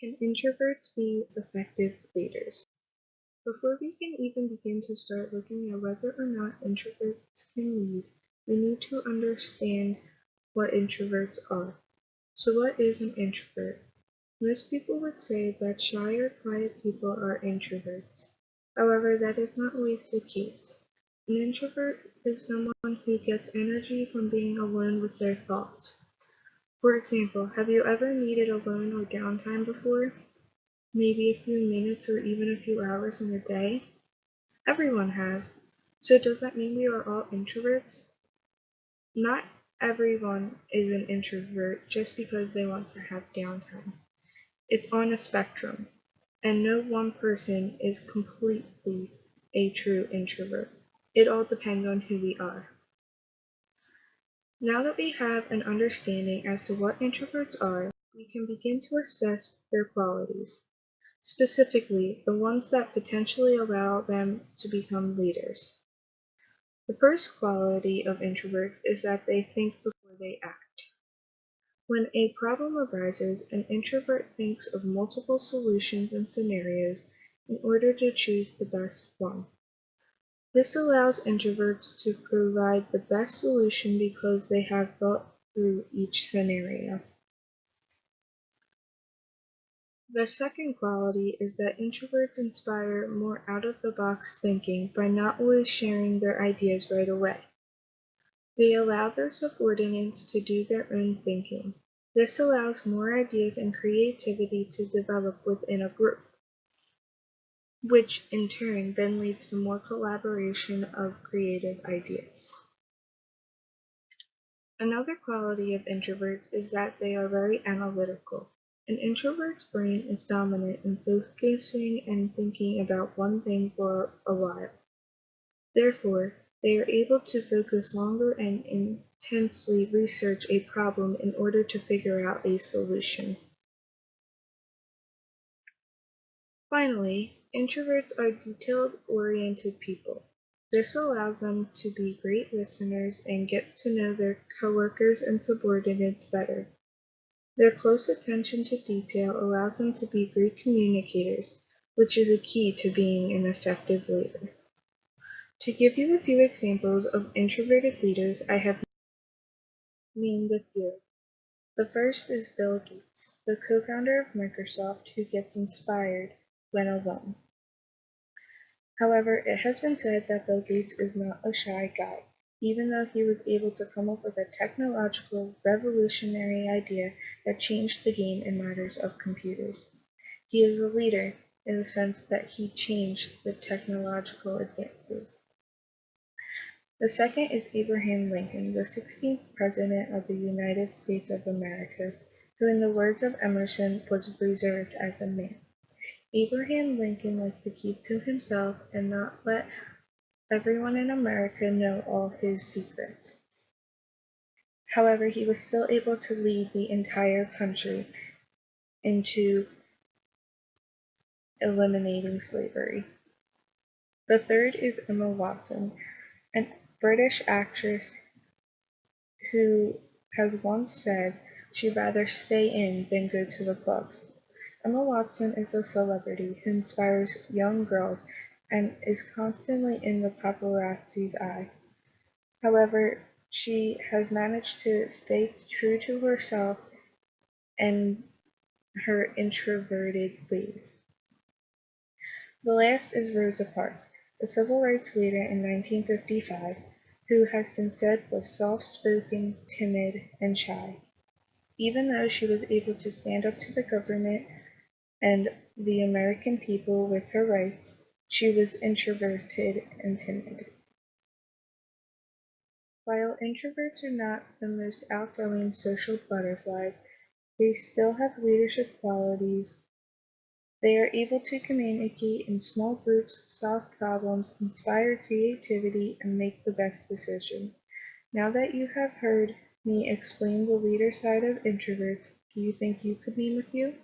Can introverts be effective leaders? Before we can even begin to start looking at whether or not introverts can lead, we need to understand what introverts are. So what is an introvert? Most people would say that shy or quiet people are introverts. However, that is not always the case. An introvert is someone who gets energy from being alone with their thoughts. For example, have you ever needed alone or downtime before? Maybe a few minutes or even a few hours in a day? Everyone has. So does that mean we are all introverts? Not everyone is an introvert just because they want to have downtime. It's on a spectrum, and no one person is completely a true introvert. It all depends on who we are. Now that we have an understanding as to what introverts are, we can begin to assess their qualities, specifically the ones that potentially allow them to become leaders. The first quality of introverts is that they think before they act. When a problem arises, an introvert thinks of multiple solutions and scenarios in order to choose the best one. This allows introverts to provide the best solution because they have thought through each scenario. The second quality is that introverts inspire more out-of-the-box thinking by not always sharing their ideas right away. They allow their subordinates to do their own thinking. This allows more ideas and creativity to develop within a group, which in turn then leads to more collaboration of creative ideas. Another quality of introverts is that they are very analytical. An introvert's brain is dominant in focusing and thinking about one thing for a while. Therefore, they are able to focus longer and intensely research a problem in order to figure out a solution. Finally, introverts are detail-oriented people. This allows them to be great listeners and get to know their coworkers and subordinates better. Their close attention to detail allows them to be great communicators, which is a key to being an effective leader. To give you a few examples of introverted leaders, I have named a few. The first is Bill Gates, the co-founder of Microsoft, who gets inspired when alone. However, it has been said that Bill Gates is not a shy guy, even though he was able to come up with a technological, revolutionary idea that changed the game in matters of computers. He is a leader in the sense that he changed the technological advances. The second is Abraham Lincoln, the 16th President of the United States of America, who in the words of Emerson was reserved as a man. Abraham Lincoln liked to keep to himself and not let everyone in America know all his secrets. However, he was still able to lead the entire country into eliminating slavery. The third is Emma Watson, a British actress who has once said she'd rather stay in than go to the clubs. Emma Watson is a celebrity who inspires young girls and is constantly in the paparazzi's eye. However, she has managed to stay true to herself and her introverted ways. The last is Rosa Parks, a civil rights leader in 1955, who has been said was soft-spoken, timid, and shy. Even though she was able to stand up to the government and the American people with her rights, she was introverted and timid. While introverts are not the most outgoing social butterflies, they still have leadership qualities. They are able to communicate in small groups, solve problems, inspire creativity, and make the best decisions. Now that you have heard me explain the leader side of introverts, do you think you could name a few?